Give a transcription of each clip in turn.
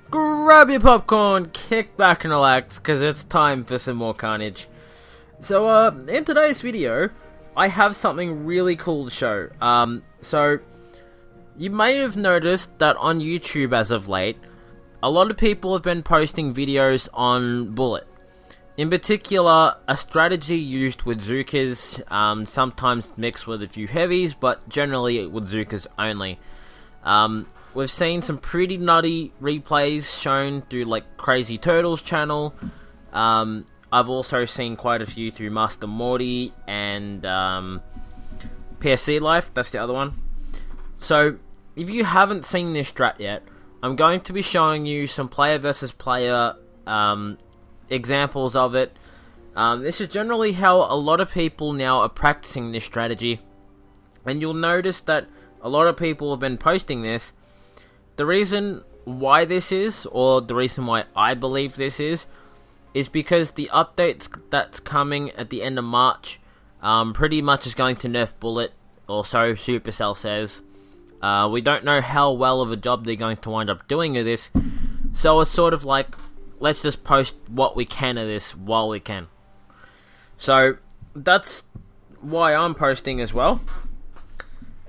Grab your popcorn, kick back and relax, because it's time for some more Karnage. So, in today's video, I have something really cool to show. So, you may have noticed that on YouTube as of late, a lot of people have been posting videos on Bullit. In particular, a strategy used with Zookas, sometimes mixed with a few heavies, but generally with Zookas only. We've seen some pretty nutty replays shown through like Crazy Turtle's channel. I've also seen quite a few through Master Morty and PSC Life, that's the other one. So, if you haven't seen this strat yet, I'm going to be showing you some player versus player examples of it. This is generally how a lot of people now are practicing this strategy, and you'll notice that a lot of people have been posting this. The reason why this is, or the reason why I believe this is because the updates that's coming at the end of March pretty much is going to nerf Bullit, or so Supercell says. We don't know how well of a job they're going to wind up doing of this, so it's sort of like, let's just post what we can of this while we can. So, that's why I'm posting as well.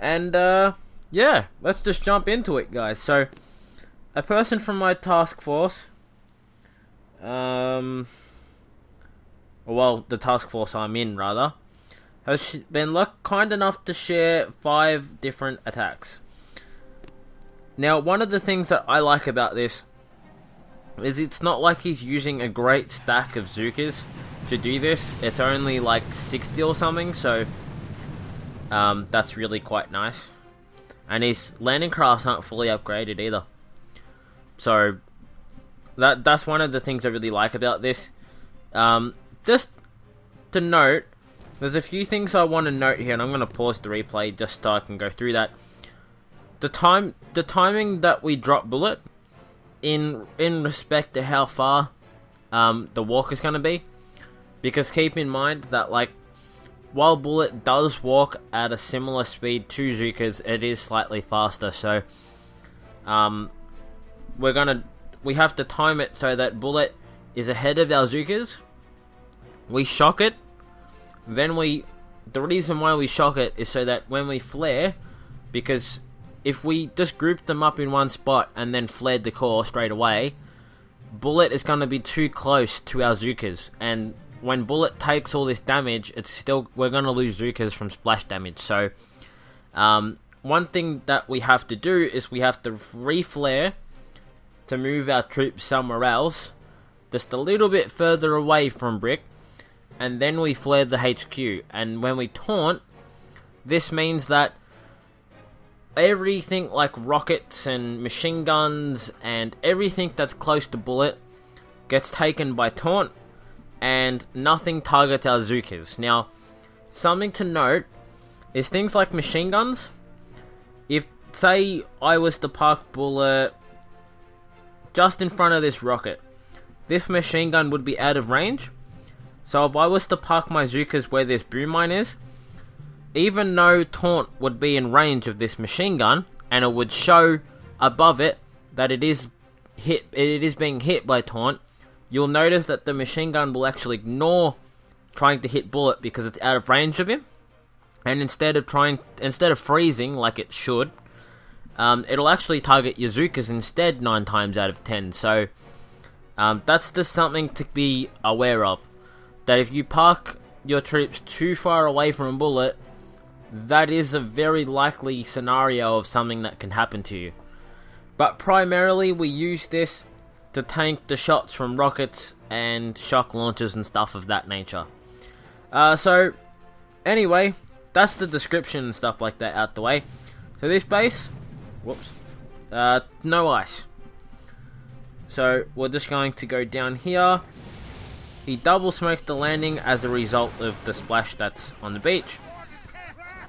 And, yeah, let's just jump into it, guys. So, a person from my task force, well, the task force I'm in, rather, has been kind enough to share 5 different attacks. Now, one of the things that I like about this is it's not like he's using a great stack of Zookas to do this. It's only like 60 or something, so that's really quite nice. And his landing crafts aren't fully upgraded either. So that's one of the things I really like about this. Just to note, there's a few things I want to note here, and I'm going to pause the replay just so I can go through that. The timing that we drop Bullit, in respect to how far the walk is going to be, because keep in mind that like while Bullit does walk at a similar speed to Zookas, it is slightly faster. So we have to time it so that Bullit is ahead of our Zookas. We shock it. Then the reason why we shock it is so that when we flare, because if we just group them up in one spot and then flared the core straight away, Bullit is going to be too close to our Zookas, and when Bullit takes all this damage, we're going to lose Zookas from splash damage. So, one thing that we have to do is we have to re-flare to move our troops somewhere else, just a little bit further away from Brick, and then we flare the HQ. And when we taunt, this means that everything like rockets and machine guns and everything that's close to Bullit gets taken by taunt, and nothing targets our Zookas. Now, something to note is things like machine guns. If, say, I was to park Bullit just in front of this rocket, this machine gun would be out of range. So if I was to park my Zookas where this boom mine is, even though taunt would be in range of this machine gun, and it would show above it that it is being hit by taunt, you'll notice that the machine gun will actually ignore trying to hit Bullit because it's out of range of him, and instead of freezing like it should, it'll actually target your Zookas instead 9 times out of 10. So that's just something to be aware of. That if you park your troops too far away from Bullit, that is a very likely scenario of something that can happen to you. But primarily we use this to tank the shots from rockets and shock launchers and stuff of that nature. So, anyway, that's the description and stuff like that out the way. So this base, no ice. So we're just going to go down here. He double smoked the landing as a result of the splash that's on the beach.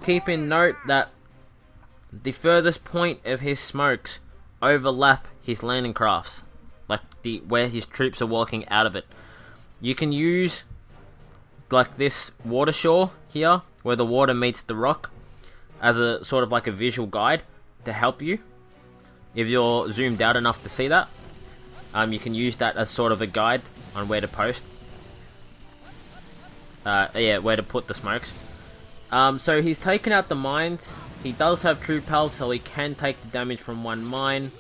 Keep in note that the furthest point of his smokes overlap his landing crafts, like where his troops are walking out of it. You can use like this water shore here, where the water meets the rock, as a sort of like a visual guide to help you if you're zoomed out enough to see that. You can use that as sort of a guide on where to post. Yeah, where to put the smokes. So he's taken out the mines. He does have true pals, so he can take the damage from one mine.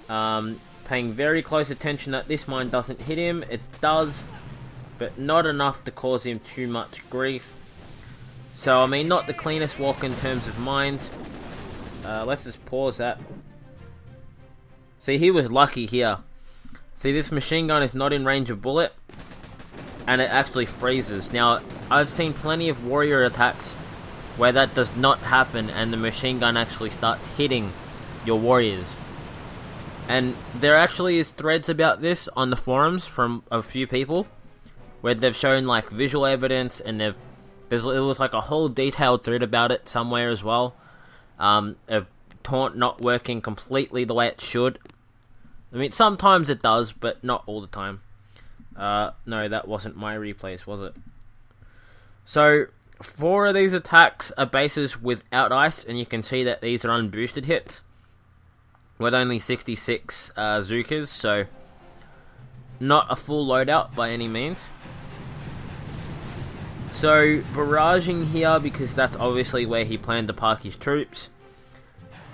Paying very close attention that this mine doesn't hit him. It does, but not enough to cause him too much grief. So, I mean, not the cleanest walk in terms of mines. Let's just pause that. See, he was lucky here. See, this machine gun is not in range of bullet, and it actually freezes. Now, I've seen plenty of warrior attacks where that does not happen, and the machine gun actually starts hitting your warriors. And there actually is threads about this on the forums from a few people, where they've shown like visual evidence, and it was like a whole detailed thread about it somewhere as well. Of taunt not working completely the way it should. I mean, sometimes it does, but not all the time. No, that wasn't my replays, was it? So, 4 of these attacks are bases without ice, and you can see that these are unboosted hits with only 66 Zookas, so not a full loadout by any means. So, barraging here, because that's obviously where he planned to park his troops.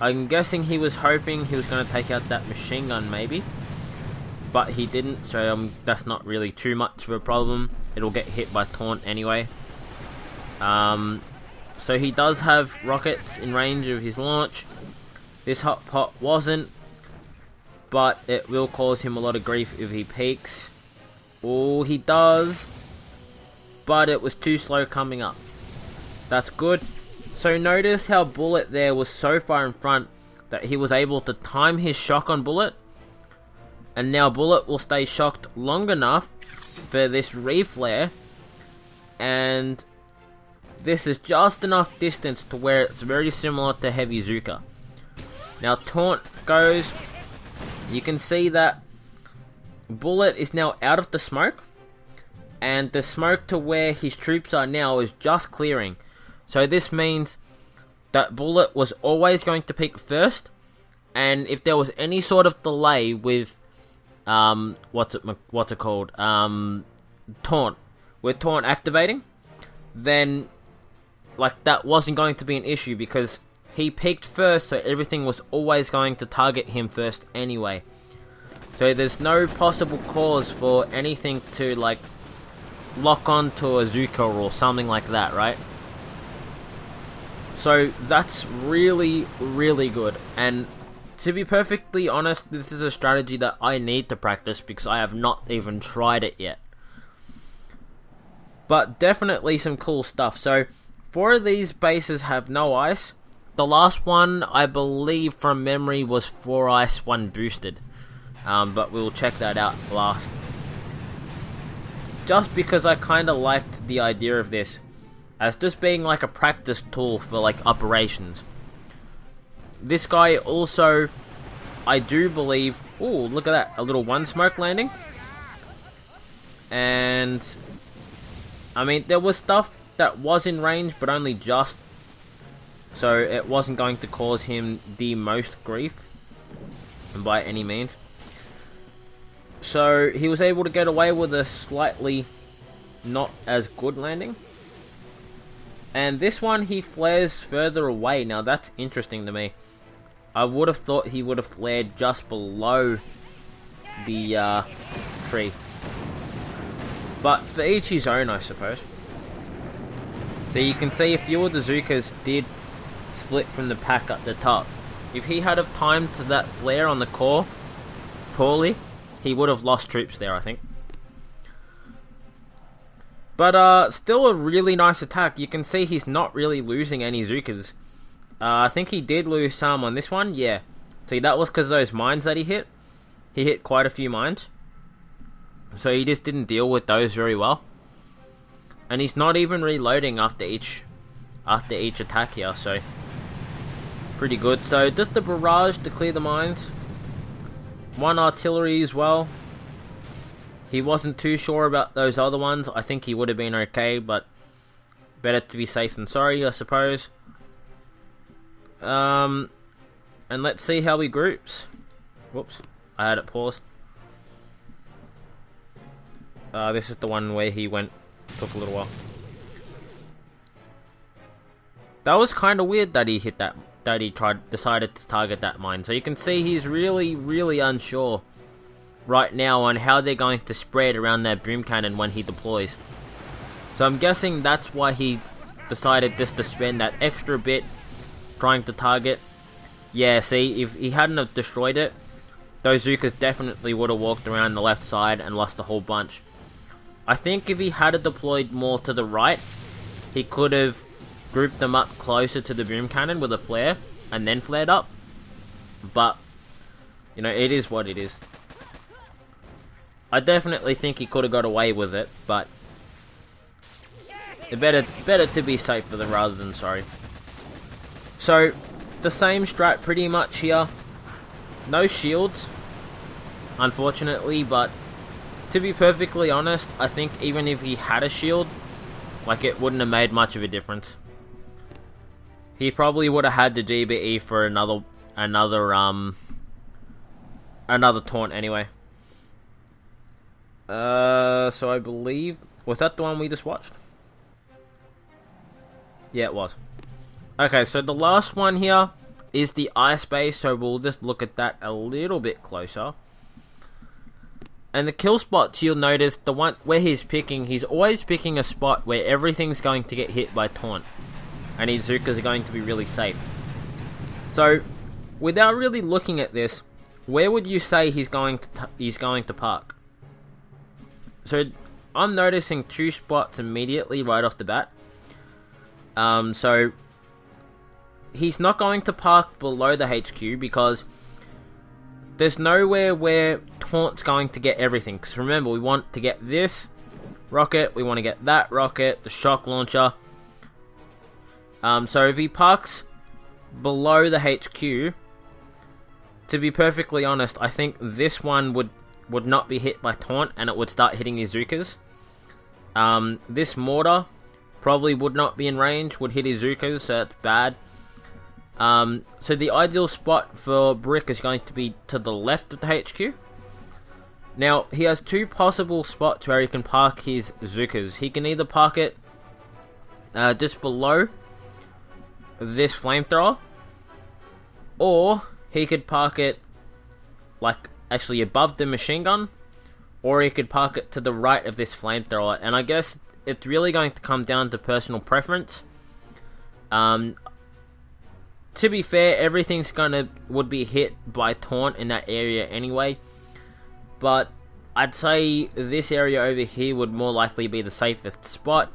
I'm guessing he was hoping he was going to take out that machine gun, maybe. But he didn't, so that's not really too much of a problem. It'll get hit by taunt anyway. So he does have rockets in range of his launch. This hot pot wasn't, but it will cause him a lot of grief if he peeks. Oh, he does, but it was too slow coming up. That's good. So notice how Bullit there was so far in front that he was able to time his shock on Bullit, and now Bullit will stay shocked long enough for this reflare, and this is just enough distance to where it's very similar to Heavy Zuka. Now taunt goes, you can see that Bullit is now out of the smoke, and the smoke to where his troops are now is just clearing. So this means that Bullit was always going to peek first, and if there was any sort of delay with what's it called? Taunt. With taunt activating, then like that wasn't going to be an issue because he peeked first, so everything was always going to target him first anyway. So there's no possible cause for anything to like lock onto a Zuka or something like that, right? So that's really, really good. And to be perfectly honest, this is a strategy that I need to practice because I have not even tried it yet. But definitely some cool stuff. So 4 of these bases have no ice. The last one, I believe from memory, was 4 ice, 1 boosted. But we'll check that out last. Just because I kind of liked the idea of this as just being like a practice tool for like operations. This guy also, I do believe... Ooh, look at that. A little 1 smoke landing. And I mean, there was stuff that was in range, but only just. So it wasn't going to cause him the most grief by any means. So he was able to get away with a slightly not as good landing. And this one he flares further away. Now that's interesting to me. I would have thought he would have flared just below the tree. But for each his own, I suppose. So you can see a few of the Zukas did split from the pack at the top. If he had have timed to that flare on the core poorly, he would have lost troops there, I think. But still a really nice attack. You can see he's not really losing any Zukas. I think he did lose some on this one, yeah. See, that was because of those mines that he hit. He hit quite a few mines. So he just didn't deal with those very well. And he's not even reloading after each attack here, so pretty good. So just the barrage to clear the mines. 1 artillery as well. He wasn't too sure about those other ones. I think he would have been okay, but better to be safe than sorry, I suppose. And let's see how he groups. Whoops, I had it paused. This is the one where he went, took a little while. That was kind of weird that he hit that, decided to target that mine. So you can see he's really unsure right now on how they're going to spread around that boom cannon when he deploys. So I'm guessing that's why he decided just to spend that extra bit trying to target. Yeah, see, if he hadn't have destroyed it, those Zukas definitely would have walked around the left side and lost a whole bunch. I think if he had deployed more to the right, he could have grouped them up closer to the boom cannon with a flare and then flared up. But, you know, it is what it is. I definitely think he could have got away with it, but better to be safe than rather than sorry. So, the same strat pretty much here. No shields, unfortunately, but to be perfectly honest, I think even if he had a shield, like, it wouldn't have made much of a difference. He probably would have had the GBE for another taunt anyway. So I believe, was that the one we just watched? Yeah, it was. Okay, so the last one here is the ice base, so we'll just look at that a little bit closer. And the kill spots, you'll notice, the one where he's picking, he's always picking a spot where everything's going to get hit by taunt. And his Zukas are going to be really safe. So, without really looking at this, where would you say he's going to park? So, I'm noticing two spots immediately right off the bat. So, he's not going to park below the HQ because there's nowhere where taunt's going to get everything. Because remember, we want to get this rocket, we want to get that rocket, the shock launcher. So if he parks below the HQ, to be perfectly honest, I think this one would not be hit by taunt and it would start hitting his Zukas. This mortar probably would not be in range, would hit his Zukas, so that's bad. So the ideal spot for Brick is going to be to the left of the HQ. Now, he has two possible spots where he can park his Zukas. He can either park it just below this flamethrower, or he could park it like actually above the machine gun, or he could park it to the right of this flamethrower. And I guess it's really going to come down to personal preference. To be fair, everything's would be hit by taunt in that area anyway, but I'd say this area over here would more likely be the safest spot.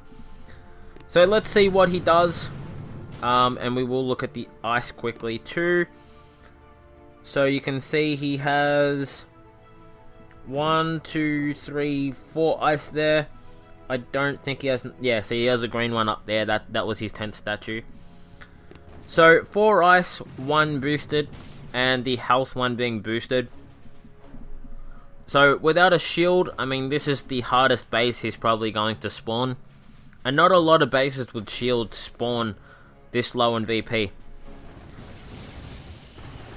So let's see what he does. And we will look at the ice quickly too. So you can see he has 1, 2, 3, 4 ice there. I don't think he has, yeah, so he has a green one up there. That was his 10th statue. So 4 ice, 1 boosted, and the health one being boosted. So without a shield, I mean, this is the hardest base he's probably going to spawn. And not a lot of bases with shields spawn this low in VP.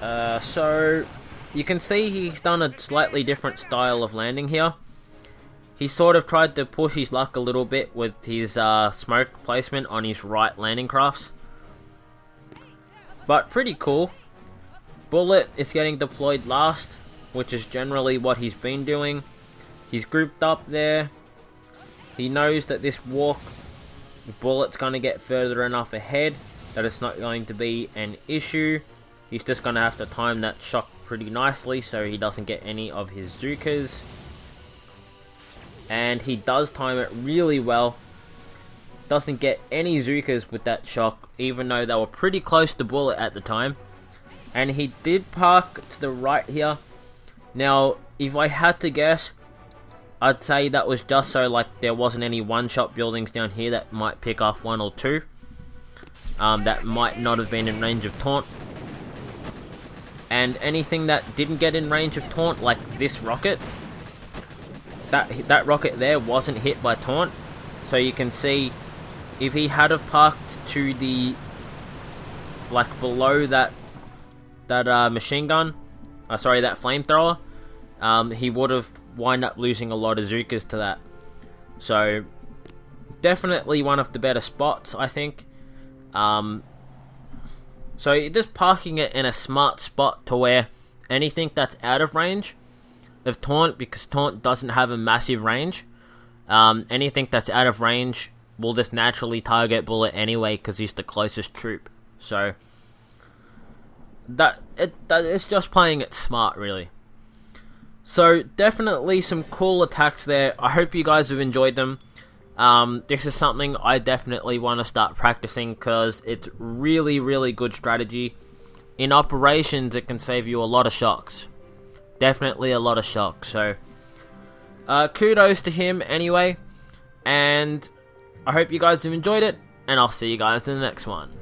So you can see he's done a slightly different style of landing here. He sort of tried to push his luck a little bit with his smoke placement on his right landing crafts. But pretty cool. Bullit is getting deployed last, which is generally what he's been doing. He's grouped up there. He knows that this walk, Bullet's going to get further enough ahead that it's not going to be an issue. He's just going to have to time that shock pretty nicely so he doesn't get any of his Zukas. And he does time it really well. Doesn't get any Zukas with that shock, even though they were pretty close to Bullet at the time. And he did park to the right here. Now, if I had to guess, I'd say that was just so like there wasn't any one-shot buildings down here that might pick off 1 or 2. That might not have been in range of taunt. And anything that didn't get in range of taunt, like this rocket, that rocket there wasn't hit by taunt. So you can see, if he had have parked to the, like below that machine gun, that flamethrower, he would have wind up losing a lot of Zukas to that. So definitely one of the better spots, I think. So you're just parking it in a smart spot to where anything that's out of range of taunt, because taunt doesn't have a massive range, anything that's out of range will just naturally target Bullit anyway because he's the closest troop. So that it's just playing it smart, really. So definitely some cool attacks there. I hope you guys have enjoyed them. This is something I definitely want to start practicing because it's really, really good strategy. In operations, it can save you a lot of shocks. Definitely a lot of shocks. So kudos to him anyway. And I hope you guys have enjoyed it. And I'll see you guys in the next one.